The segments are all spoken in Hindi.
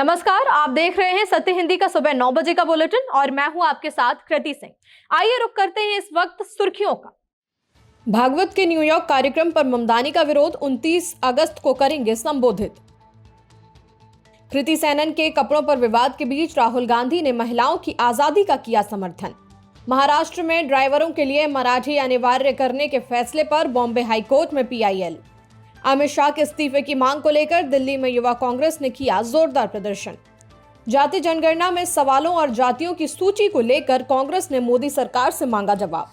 नमस्कार, आप देख रहे हैं सत्य हिंदी का सुबह 9 बजे का बुलेटिन और मैं हूं आपके साथ कृति सिंह। आइए रुक करते हैं इस वक्त सुर्खियों का। भागवत के न्यूयॉर्क कार्यक्रम पर ममदानी का विरोध 29 अगस्त को करेंगे संबोधित। कृति सेनन के कपड़ों पर विवाद के बीच राहुल गांधी ने महिलाओं की आजादी का किया समर्थन। महाराष्ट्र में ड्राइवरों के लिए मराठी अनिवार्य करने के फैसले पर बॉम्बे हाईकोर्ट में पीआईएल। अमित शाह के इस्तीफे की मांग को लेकर दिल्ली में युवा कांग्रेस ने किया जोरदार प्रदर्शन। जाति जनगणना में सवालों और जातियों की सूची को लेकर कांग्रेस ने मोदी सरकार से मांगा जवाब।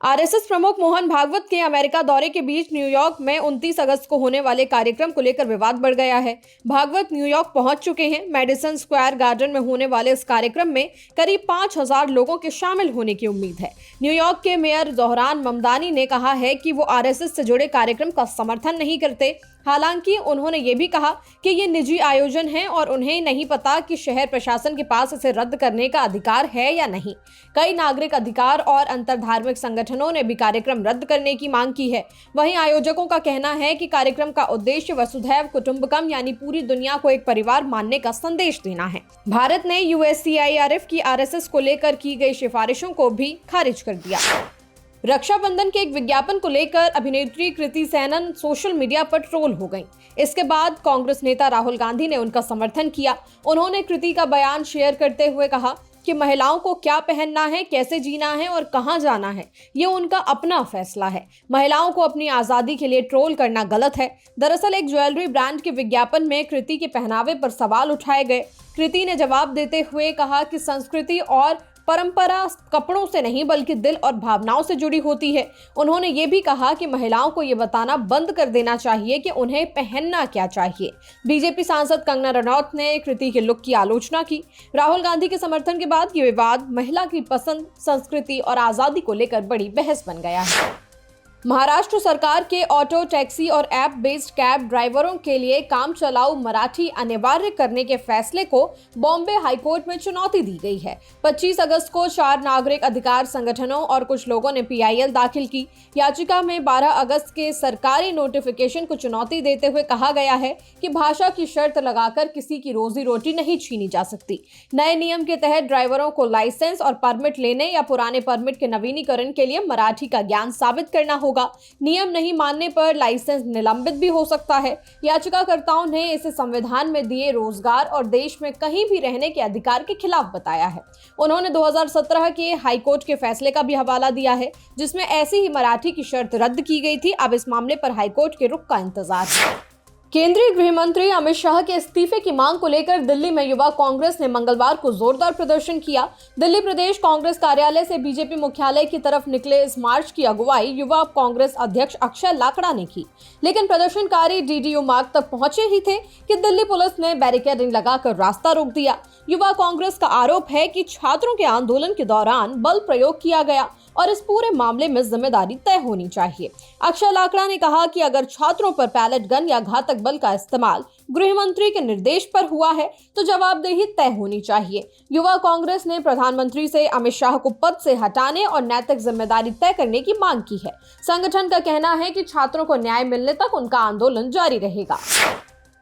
आरएसएस प्रमुख मोहन भागवत के अमेरिका दौरे के बीच न्यूयॉर्क में 29 अगस्त को होने वाले कार्यक्रम को लेकर विवाद बढ़ गया है। भागवत न्यूयॉर्क पहुंच चुके हैं। मेडिसन स्क्वायर गार्डन में होने वाले इस कार्यक्रम में करीब 5000 लोगों के शामिल होने की उम्मीद है। न्यूयॉर्क के मेयर जोहरान ममदानी ने कहा है कि वो आरएसएस से जुड़े कार्यक्रम का समर्थन नहीं करते। हालांकि उन्होंने ये भी कहा कि ये निजी आयोजन है और उन्हें नहीं पता कि शहर प्रशासन के पास इसे रद्द करने का अधिकार है या नहीं। कई नागरिक अधिकार और अंतरधार्मिक संगठनों ने भी कार्यक्रम रद्द करने की मांग की है। वहीं आयोजकों का कहना है कि कार्यक्रम का उद्देश्य वसुधैव कुटुंबकम यानी पूरी दुनिया को एक परिवार मानने का संदेश देना है। भारत ने यूएससीआईआरएफ की आरएसएस को लेकर की गई सिफारिशों को भी खारिज कर दिया। रक्षाबंधन के एक विज्ञापन को लेकर अभिनेत्री कृति सेनन सोशल मीडिया पर ट्रोल हो गईं। इसके बाद कांग्रेस नेता राहुल गांधी ने उनका समर्थन किया। उन्होंने कृति का बयान शेयर करते हुए कहा कि महिलाओं को क्या पहनना है, कैसे जीना है और कहां जाना है, ये उनका अपना फैसला है। महिलाओं को अपनी आजादी के लिए ट्रोल करना गलत है। दरअसल एक ज्वेलरी ब्रांड के विज्ञापन में कृति के पहनावे पर सवाल उठाए गए। कृति ने जवाब देते हुए कहा कि संस्कृति और परंपरा कपड़ों से नहीं बल्कि दिल और भावनाओं से जुड़ी होती है। उन्होंने ये भी कहा कि महिलाओं को ये बताना बंद कर देना चाहिए कि उन्हें पहनना क्या चाहिए। बीजेपी सांसद कंगना रनौत ने कृति के लुक की आलोचना की। राहुल गांधी के समर्थन के बाद ये विवाद महिला की पसंद, संस्कृति और आजादी को लेकर बड़ी बहस बन गया है। महाराष्ट्र सरकार के ऑटो, टैक्सी और ऐप बेस्ड कैब ड्राइवरों के लिए काम चलाऊ मराठी अनिवार्य करने के फैसले को बॉम्बे हाईकोर्ट में चुनौती दी गई है। 25 अगस्त को 4 नागरिक अधिकार संगठनों और कुछ लोगों ने पीआईएल दाखिल की। याचिका में 12 अगस्त के सरकारी नोटिफिकेशन को चुनौती देते हुए कहा गया है कि भाषा की शर्त लगाकर किसी की रोजी रोटी नहीं छीनी जा सकती। नए नियम के तहत ड्राइवरों को लाइसेंस और परमिट लेने या पुराने परमिट के नवीनीकरण के लिए मराठी का ज्ञान साबित करना होगा। नियम नहीं मानने पर लाइसेंस निलंबित भी हो सकता है। याचिकाकर्ताओं ने इसे संविधान में दिए रोजगार और देश में कहीं भी रहने के अधिकार के खिलाफ बताया है। उन्होंने 2017 के हाईकोर्ट के फैसले का भी हवाला दिया है, जिसमें ऐसी ही मराठी की शर्त रद्द की गई थी। अब इस मामले पर हाईकोर्ट के रुख का इंतजार है। केंद्रीय गृह मंत्री अमित शाह के इस्तीफे की मांग को लेकर दिल्ली में युवा कांग्रेस ने मंगलवार को जोरदार प्रदर्शन किया। दिल्ली प्रदेश कांग्रेस कार्यालय से बीजेपी मुख्यालय की तरफ निकले इस मार्च की अगुवाई युवा कांग्रेस अध्यक्ष अक्षय लाकड़ा ने की, लेकिन प्रदर्शनकारी डीडीयू मार्ग तक पहुंचे ही थे कि दिल्ली पुलिस ने बैरिकेडिंग लगाकर रास्ता रोक दिया। युवा कांग्रेस का आरोप है कि छात्रों के आंदोलन के दौरान बल प्रयोग किया गया और इस पूरे मामले में जिम्मेदारी तय होनी चाहिए। अक्षय लाकड़ा ने कहा कि अगर छात्रों पर पैलेट गन या घातक बल का इस्तेमाल गृह मंत्री के निर्देश पर हुआ है तो जवाबदेही तय होनी चाहिए। युवा कांग्रेस ने प्रधानमंत्री से अमित शाह को पद से हटाने और नैतिक जिम्मेदारी तय करने की मांग की है। संगठन का कहना है कि छात्रों को न्याय मिलने तक उनका आंदोलन जारी रहेगा।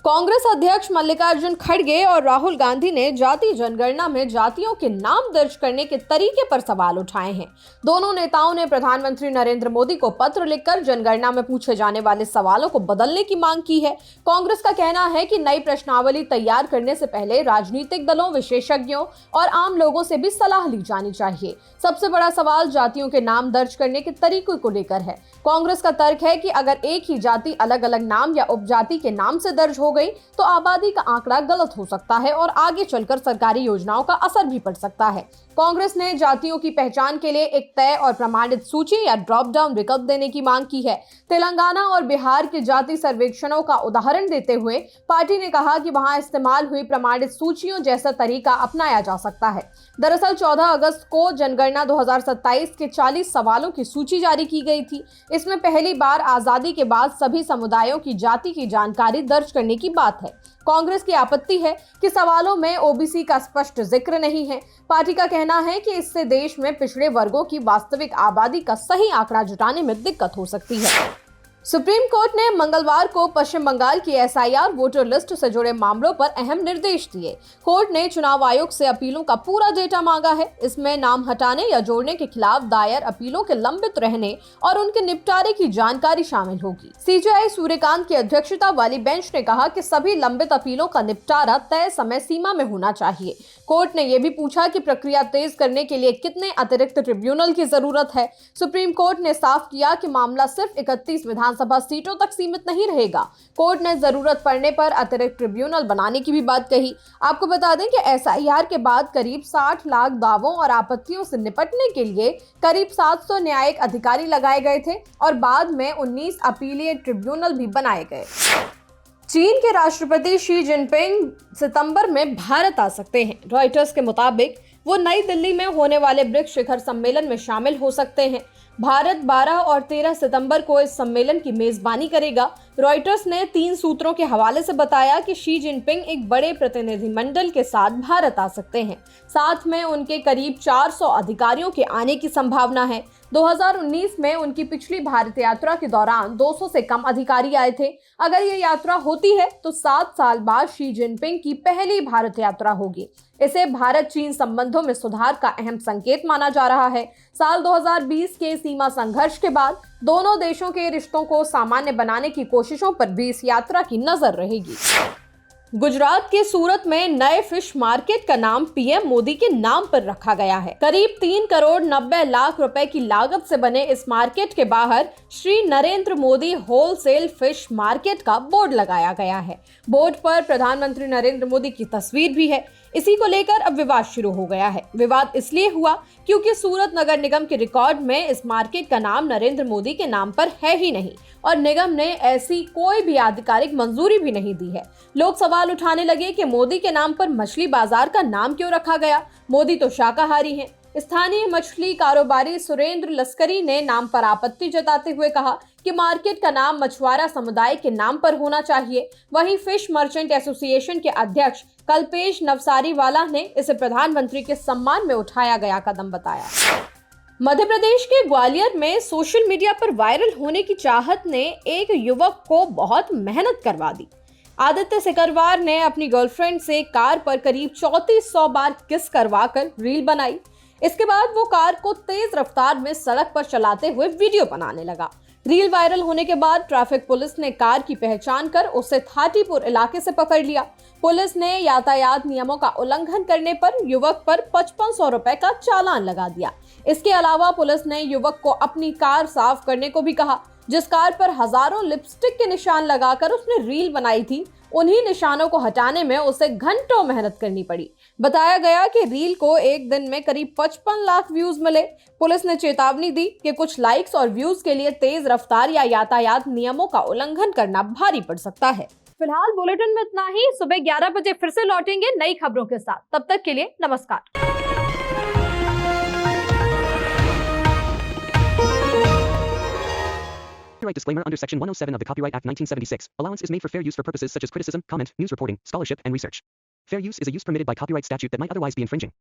कांग्रेस अध्यक्ष मल्लिकार्जुन खड़गे और राहुल गांधी ने जाति जनगणना में जातियों के नाम दर्ज करने के तरीके पर सवाल उठाए हैं। दोनों नेताओं ने प्रधानमंत्री नरेंद्र मोदी को पत्र लिखकर जनगणना में पूछे जाने वाले सवालों को बदलने की मांग की है। कांग्रेस का कहना है कि नई प्रश्नावली तैयार करने से पहले राजनीतिक दलों, विशेषज्ञों और आम लोगों से भी सलाह ली जानी चाहिए। सबसे बड़ा सवाल जातियों के नाम दर्ज करने के तरीकों को लेकर है। कांग्रेस का तर्क है कि अगर एक ही जाति अलग अलग नाम या उपजाति के नाम से दर्ज हो गई तो आबादी का आंकड़ा गलत हो सकता है और आगे चलकर सरकारी योजनाओं का असर भी पड़ सकता है। कांग्रेस ने जातियों की पहचान के लिए एक तय और प्रमाणित सूची या ड्रॉप डाउन विकल्प देने की मांग की है। तेलंगाना और बिहार के जाति सर्वेक्षणों का उदाहरण देते हुए पार्टी ने कहा कि वहां इस्तेमाल हुई प्रमाणित सूचियों जैसा तरीका अपनाया जा सकता है। दरअसल 14 अगस्त को जनगणना 2027 के 40 सवालों की सूची जारी की गई थी। इसमें पहली बार आजादी के बाद सभी समुदायों की जाति की जानकारी दर्ज करने की बात है। कांग्रेस की आपत्ति है कि सवालों में ओबीसी का स्पष्ट जिक्र नहीं है। पार्टी का कहना है कि इससे देश में पिछड़े वर्गों की वास्तविक आबादी का सही आंकड़ा जुटाने में दिक्कत हो सकती है। सुप्रीम कोर्ट ने मंगलवार को पश्चिम बंगाल की एसआईआर वोटर लिस्ट से जुड़े मामलों पर अहम निर्देश दिए। कोर्ट ने चुनाव आयोग से अपीलों का पूरा डेटा मांगा है। इसमें नाम हटाने या जोड़ने के खिलाफ दायर अपीलों के लंबित रहने और उनके निपटारे की जानकारी शामिल होगी। सीजेआई सूर्यकांत की अध्यक्षता वाली बेंच ने कहा कि सभी लंबित अपीलों का निपटारा तय समय सीमा में होना चाहिए। कोर्ट ने यह भी पूछा कि प्रक्रिया तेज करने के लिए कितने अतिरिक्त ट्रिब्यूनल की जरूरत है। सुप्रीम कोर्ट ने साफ किया कि मामला सिर्फ 31 विधानसभा सीटों तक सीमित नहीं रहेगा। कोर्ट ने जरूरत पड़ने पर अतिरिक्त ट्रिब्यूनल बनाने की भी बात कही। आपको बता दें कि एसआईआर के बाद करीब 60 लाख दावों और आपत्तियों से निपटने के लिए करीब 700 न्यायिक अधिकारी लगाए गए थे और बाद में 19 अपीलीय ट्रिब्यूनल भी बनाए गए। चीन के राष्ट्रपति शी जिनपिंग सितंबर में भारत आ सकते हैं। रॉयटर्स के मुताबिक वो नई दिल्ली में होने वाले ब्रिक्स शिखर सम्मेलन में शामिल हो सकते हैं। भारत 12 और 13 सितंबर को इस सम्मेलन की मेजबानी करेगा। रॉयटर्स ने 3 सूत्रों के हवाले से बताया कि शी जिनपिंग एक बड़े प्रतिनिधिमंडल के साथ भारत आ सकते हैं। साथ में उनके करीब 400 अधिकारियों के आने की संभावना है। 2019 में उनकी पिछली भारत यात्रा के दौरान 200 से कम अधिकारी आए थे। अगर ये यात्रा होती है तो 7 साल बाद शी जिनपिंग की पहली भारत यात्रा होगी। इसे भारत चीन संबंधों में सुधार का अहम संकेत माना जा रहा है। साल 2020 के सीमा संघर्ष के बाद दोनों देशों के रिश्तों को सामान्य बनाने की कोशिशों पर भी इस यात्रा की नजर रहेगी। गुजरात के सूरत में नए फिश मार्केट का नाम पीएम मोदी के नाम पर रखा गया है। करीब 3 करोड़ 90 लाख रुपए की लागत से बने इस मार्केट के बाहर Shri Narendra Modi wholesale fish market का बोर्ड लगाया गया है। बोर्ड पर प्रधानमंत्री नरेंद्र मोदी की तस्वीर भी है। इसी को लेकर अब विवाद शुरू हो गया है। विवाद इसलिए हुआ क्योंकि सूरत नगर निगम के रिकॉर्ड में इस मार्केट का नाम नरेंद्र मोदी के नाम पर है ही नहीं और निगम ने ऐसी कोई भी आधिकारिक मंजूरी भी नहीं दी है। लोग सवाल उठाने लगे कि मोदी के नाम पर मछली बाजार का नाम क्यों रखा गया। मोदी तो शाकाहारी हैं। स्थानीय मछली कारोबारी सुरेंद्र लस्करी ने नाम पर आपत्ति जताते हुए कहा कि मार्केट का नाम मछुआरा समुदाय के नाम पर होना चाहिए। वहीं फिश मर्चेंट एसोसिएशन के अध्यक्ष कल्पेश नवसारी वाला ने इसे प्रधानमंत्री के सम्मान में उठाया गया कदम बताया। मध्य प्रदेश के ग्वालियर में सोशल मीडिया पर वायरल होने की चाहत ने एक युवक को बहुत मेहनत करवा दी। आदित्य सिकरवार ने अपनी गर्लफ्रेंड से कार पर करीब 3400 बार किस करवाकर रील बनाई। इसके बाद वो कार को तेज रफ्तार में सड़क पर चलाते हुए वीडियो बनाने लगा। रील वायरल होने के बाद ट्रैफिक पुलिस ने कार की पहचान कर उसे थाटीपुर इलाके से पकड़ लिया। पुलिस ने यातायात नियमों का उल्लंघन करने पर युवक पर 5500 रुपए का चालान लगा दिया। इसके अलावा पुलिस ने युवक को अपनी कार साफ करने को भी कहा। जिस कार पर हजारों लिपस्टिक के निशान लगाकर उसने रील बनाई थी, उन्हीं निशानों को हटाने में उसे घंटों मेहनत करनी पड़ी। बताया गया कि रील को एक दिन में करीब 55 लाख व्यूज मिले। पुलिस ने चेतावनी दी कि कुछ लाइक्स और व्यूज के लिए तेज रफ्तार या यातायात नियमों का उल्लंघन करना भारी पड़ सकता है। फिलहाल बुलेटिन में इतना ही। सुबह 11 बजे फिर से लौटेंगे नई खबरों के साथ। तब तक के लिए नमस्कार। Copyright disclaimer under Section 107 of the Copyright Act 1976. Allowance is made for fair use for purposes such as criticism, comment, news reporting, scholarship, and research. Fair use is a use permitted by copyright statute that might otherwise be infringing.